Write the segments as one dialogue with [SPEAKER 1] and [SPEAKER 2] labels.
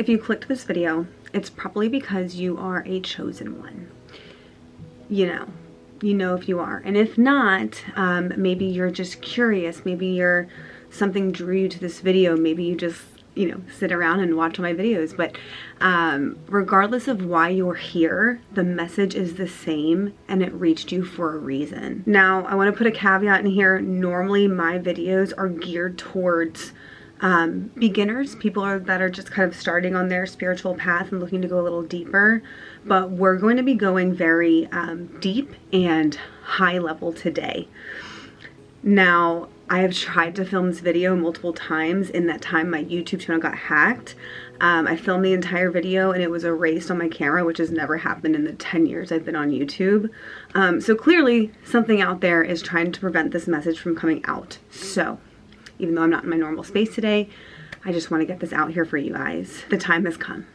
[SPEAKER 1] If you clicked this video, it's probably because you are a chosen one. You know if you are. And if not, maybe you're just curious. Maybe something drew you to this video. Maybe you just, sit around and watch all my videos. But regardless of why you're here, the message is the same and it reached you for a reason. Now, I want to put a caveat in here. Normally, my videos are geared towards beginners, people that are just kind of starting on their spiritual path and looking to go a little deeper. But we're going to be going very deep and high level today. Now, I have tried to film this video multiple times. In that time, my YouTube channel got hacked. I filmed the entire video and it was erased on my camera, which has never happened in the 10 years I've been on YouTube. So clearly, something out there is trying to prevent this message from coming out. So, even though I'm not in my normal space today, I just want to get this out here for you guys. The time has come.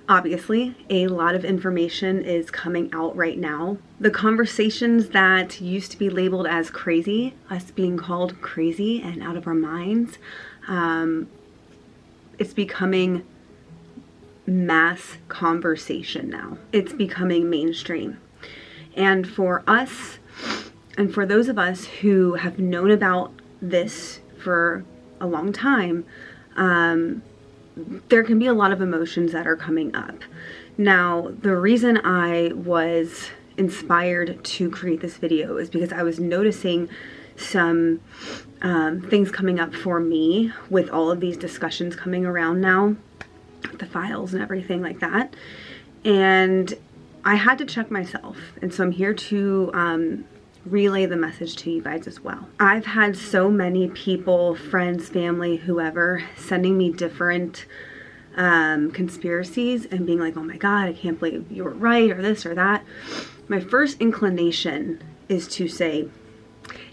[SPEAKER 1] Obviously, a lot of information is coming out right now. The conversations that used to be labeled as crazy, us being called crazy and out of our minds, it's becoming mass conversation now. It's becoming mainstream. And for us, and for those of us who have known about this for a long time, there can be a lot of emotions that are coming up. Now, the reason I was inspired to create this video is because I was noticing some things coming up for me with all of these discussions coming around now, the files and everything like that. And I had to check myself. And so I'm here to relay the message to you guys as well. I've had so many people, friends, family, whoever, sending me different conspiracies and being like, oh my God, I can't believe you were right, or this or that. My first inclination is to say,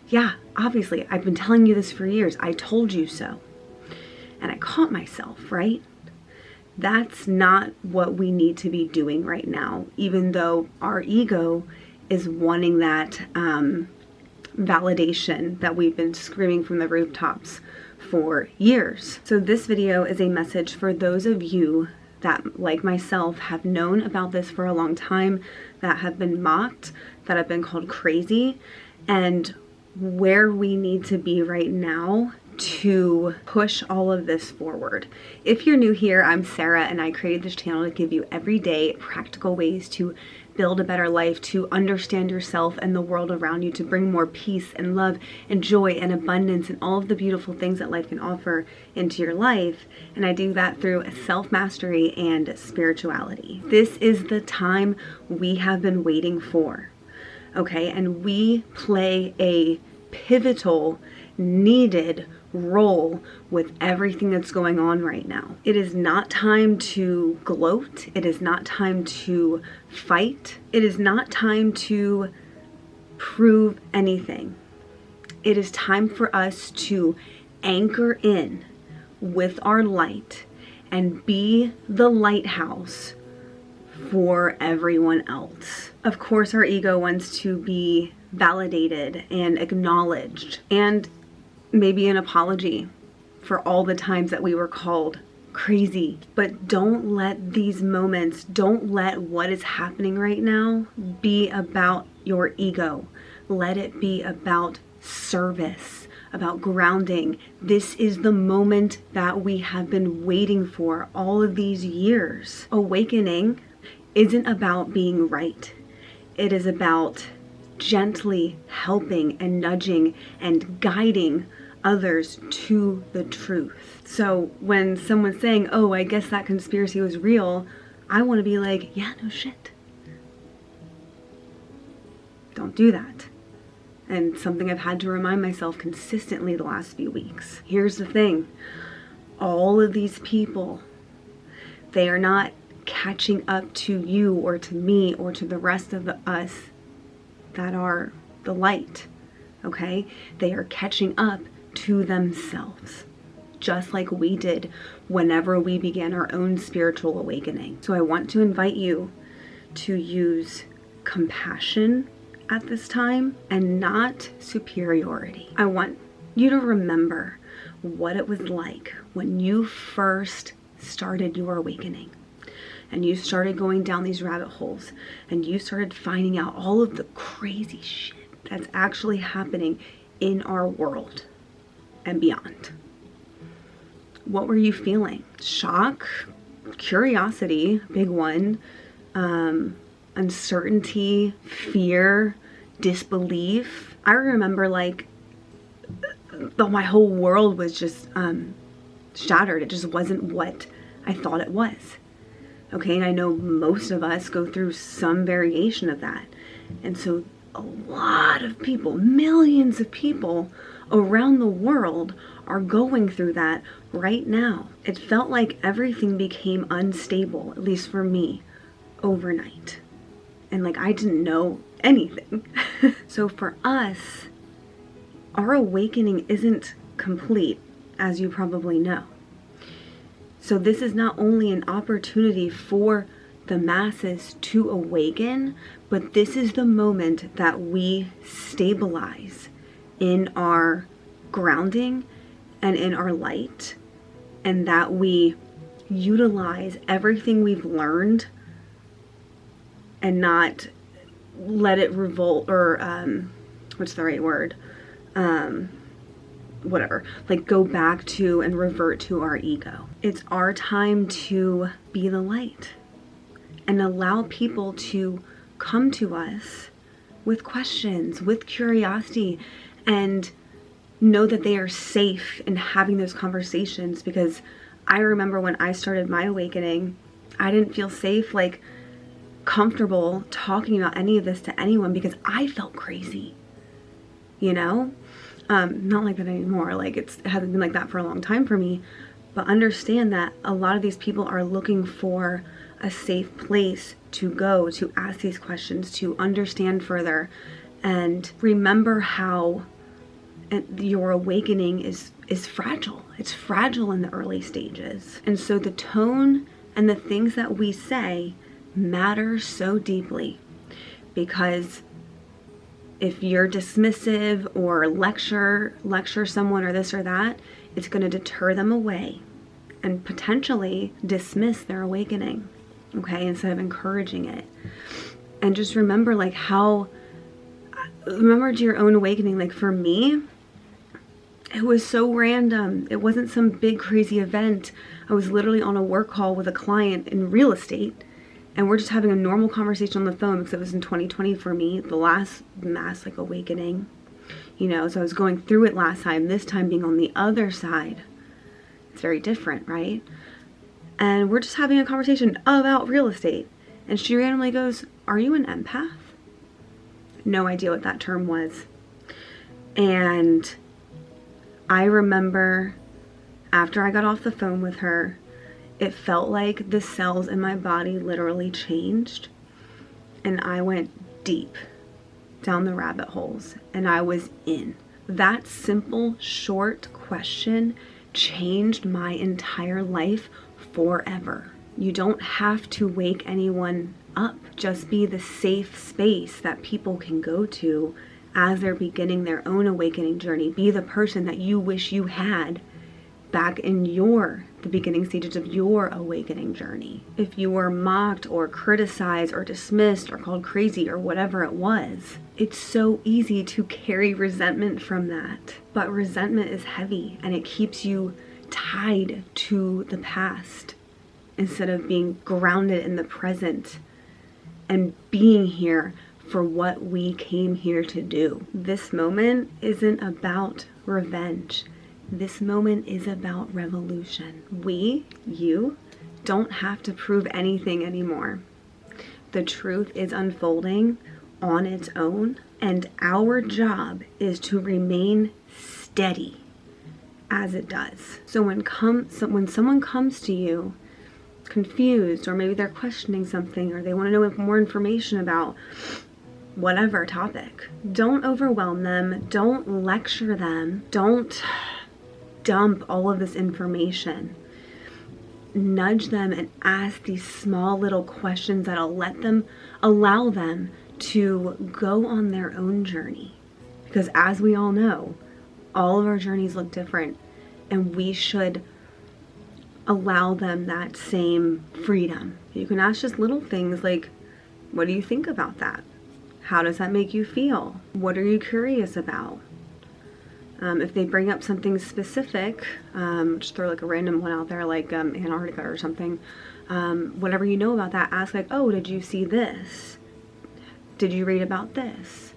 [SPEAKER 1] yeah, obviously, I've been telling you this for years. I told you so. And I caught myself, right? That's not what we need to be doing right now, even though our ego is wanting that validation that we've been screaming from the rooftops for years. So this video is a message for those of you that, like myself, have known about this for a long time, that have been mocked, that have been called crazy, and where we need to be right now to push all of this forward. If you're new here, I'm Sarah, and I created this channel to give you everyday practical ways to build a better life, to understand yourself and the world around you, to bring more peace and love and joy and abundance and all of the beautiful things that life can offer into your life. And I do that through self-mastery and spirituality. This is the time we have been waiting for, okay? And we play a pivotal, needed role with everything that's going on right now. It is not time to gloat. It is not time to fight. It is not time to prove anything. It is time for us to anchor in with our light and be the lighthouse for everyone else. Of course, our ego wants to be validated and acknowledged, and maybe an apology for all the times that we were called crazy. But don't let these moments, don't let what is happening right now be about your ego. Let it be about service, about grounding. This is the moment that we have been waiting for all of these years. Awakening isn't about being right. It is about gently helping and nudging and guiding others to the truth. So when someone's saying, oh, I guess that conspiracy was real, I want to be like, yeah, no shit. Don't do that. And something I've had to remind myself consistently the last few weeks. Here's the thing. All of these people, they are not catching up to you or to me or to the rest of us that are the light, okay? They are catching up to themselves, just like we did whenever we began our own spiritual awakening. So I want to invite you to use compassion at this time and not superiority. I want you to remember what it was like when you first started your awakening. And you started going down these rabbit holes, and you started finding out all of the crazy shit that's actually happening in our world and beyond. What were you feeling? Shock, curiosity, big one, uncertainty, fear, disbelief. I remember like my whole world was just shattered. It just wasn't what I thought it was. Okay, and I know most of us go through some variation of that. And so a lot of people, millions of people around the world are going through that right now. It felt like everything became unstable, at least for me, overnight. And like I didn't know anything. So for us, our awakening isn't complete, as you probably know. So this is not only an opportunity for the masses to awaken, but this is the moment that we stabilize in our grounding and in our light, and that we utilize everything we've learned and not let it revolt or what's the right word? Whatever, like go back to and revert to our ego. It's our time to be the light and allow people to come to us with questions, with curiosity, and know that they are safe in having those conversations. Because I remember when I started my awakening, I didn't feel safe, like comfortable talking about any of this to anyone because I felt crazy, you know? Not like that anymore. Like it hasn't been like that for a long time for me, but understand that a lot of these people are looking for a safe place to go to ask these questions, to understand further, and remember how your awakening is fragile. It's fragile in the early stages. And so the tone and the things that we say matter so deeply, because if you're dismissive or lecture someone or this or that, it's going to deter them away and potentially dismiss their awakening, okay, instead of encouraging it. And just remember remember your own awakening. Like for me, it was so random. It wasn't some big crazy event. I was literally on a work call with a client in real estate, and we're just having a normal conversation on the phone, because it was in 2020 for me, the last mass like awakening, you know, so I was going through it last time, this time being on the other side. It's very different, right? And we're just having a conversation about real estate. And she randomly goes, "Are you an empath?" No idea what that term was. And I remember after I got off the phone with her, it felt like the cells in my body literally changed, and I went deep down the rabbit holes, and I was in. That simple, short question changed my entire life forever. You don't have to wake anyone up. Just be the safe space that people can go to as they're beginning their own awakening journey. Be the person that you wish you had back in the beginning stages of your awakening journey. If you were mocked or criticized or dismissed or called crazy or whatever it was, it's so easy to carry resentment from that. But resentment is heavy, and it keeps you tied to the past instead of being grounded in the present and being here for what we came here to do. This moment isn't about revenge. This moment is about revolution. You, don't have to prove anything anymore. The truth is unfolding on its own, and our job is to remain steady as it does. So when someone comes to you confused, or maybe they're questioning something, or they want to know more information about whatever topic, don't overwhelm them, don't lecture them, don't dump all of this information. Nudge them and ask these small little questions that'll allow them to go on their own journey. Because as we all know, all of our journeys look different, and we should allow them that same freedom. You can ask just little things like, what do you think about that? How does that make you feel? What are you curious about? If they bring up something specific, just throw like a random one out there, like Antarctica or something. Whatever you know about that, ask like, oh, did you see this? Did you read about this?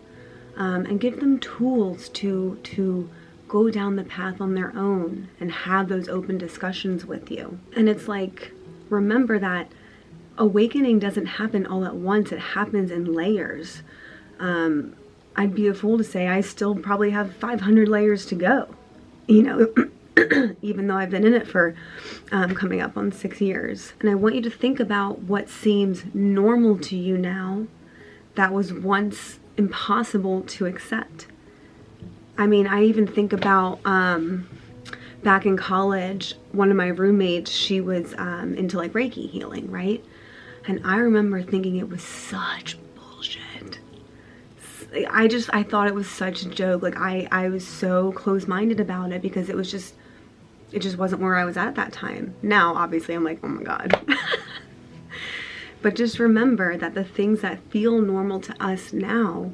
[SPEAKER 1] And give them tools to go down the path on their own and have those open discussions with you. And it's like, remember that awakening doesn't happen all at once. It happens in layers. I'd be a fool to say I still probably have 500 layers to go, you know, even though I've been in it for coming up on 6 years. And I want you to think about what seems normal to you now that was once impossible to accept. I mean, I even think about back in college, one of my roommates, she was into like Reiki healing, right? And I remember thinking it was such bullshit. I thought it was such a joke. Like I was so close-minded about it because it just wasn't where I was at that time. Now, obviously, I'm like, oh my God. But just remember that the things that feel normal to us now,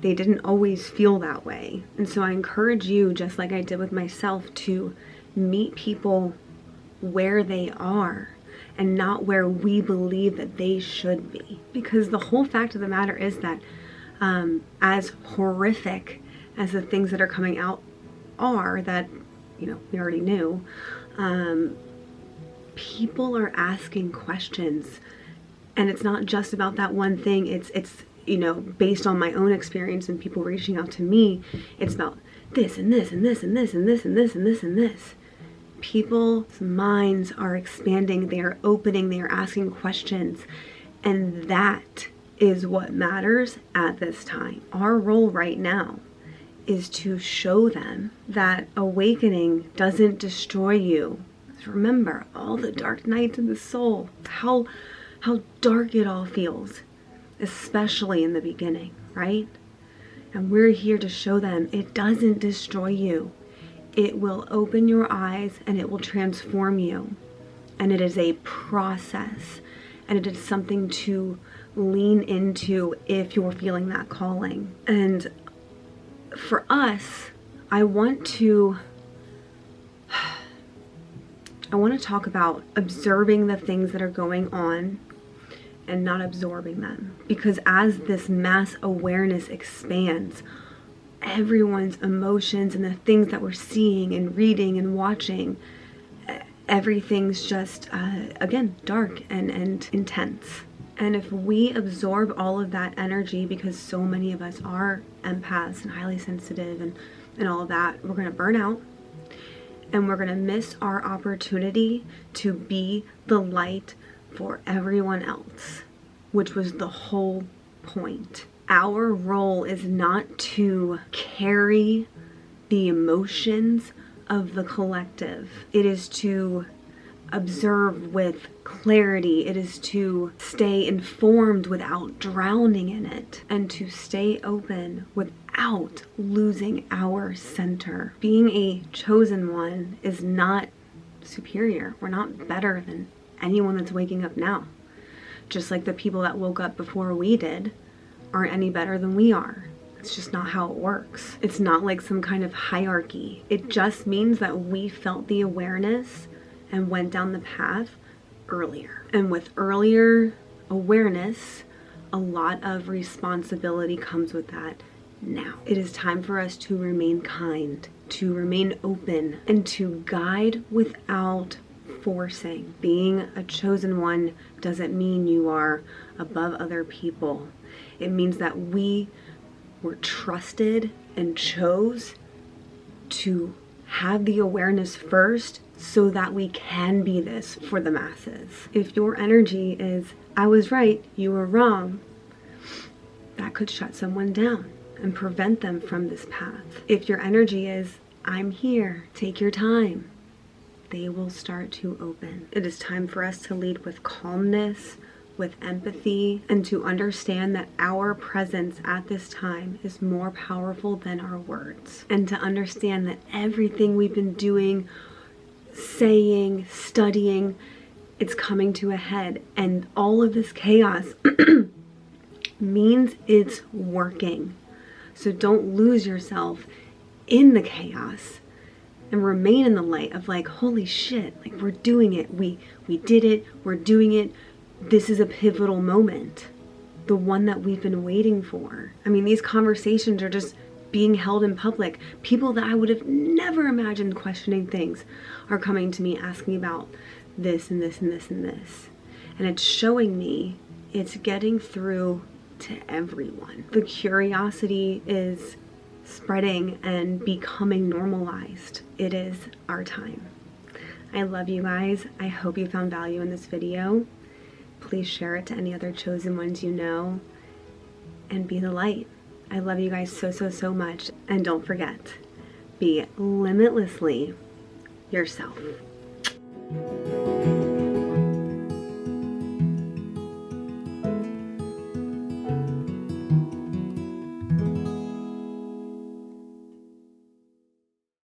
[SPEAKER 1] they didn't always feel that way. And so I encourage you, just like I did with myself, to meet people where they are and not where we believe that they should be. Because the whole fact of the matter is that as horrific as the things that are coming out are, that, you know, we already knew, people are asking questions. And it's not just about that one thing. It's you know, based on my own experience and people reaching out to me, it's about this and this and this and this and this and this and this and this. People's minds are expanding, they are opening, they are asking questions, and that is what matters at this time. Our role right now is to show them that awakening doesn't destroy you. Remember, all the dark nights of the soul, how dark it all feels, especially in the beginning, right? And we're here to show them it doesn't destroy you. It will open your eyes and it will transform you. And it is a process, and it is something to lean into if you're feeling that calling. And for us, I want to talk about observing the things that are going on and not absorbing them. Because as this mass awareness expands, everyone's emotions and the things that we're seeing and reading and watching, everything's just, again, dark and intense. And if we absorb all of that energy, because so many of us are empaths and highly sensitive and all of that, we're going to burn out. And we're going to miss our opportunity to be the light for everyone else, which was the whole point. Our role is not to carry the emotions of the collective. It is to observe with clarity. It is to stay informed without drowning in it, and to stay open without losing our center. Being a chosen one is not superior. We're not better than anyone that's waking up now. Just like the people that woke up before we did aren't any better than we are. It's just not how it works. It's not like some kind of hierarchy. It just means that we felt the awareness and went down the path earlier. And with earlier awareness, a lot of responsibility comes with that now. It is time for us to remain kind, to remain open, and to guide without forcing. Being a chosen one doesn't mean you are above other people. It means that we were trusted and chose to have the awareness first so that we can be this for the masses. If your energy is, I was right, you were wrong, that could shut someone down and prevent them from this path. If your energy is, I'm here, take your time, they will start to open. It is time for us to lead with calmness, with empathy, and to understand that our presence at this time is more powerful than our words. And to understand that everything we've been doing saying, studying, it's coming to a head. And all of this chaos means it's working. So don't lose yourself in the chaos and remain in the light of like, holy shit, like we're doing it. We did it. We're doing it. This is a pivotal moment. The one that we've been waiting for. I mean, these conversations are just being held in public. People that I would have never imagined questioning things are coming to me asking about this and this and this and this. And it's showing me it's getting through to everyone. The curiosity is spreading and becoming normalized. It is our time. I love you guys. I hope you found value in this video. Please share it to any other chosen ones you know, and be the light. I love you guys so, so, so much. And don't forget, be limitlessly yourself.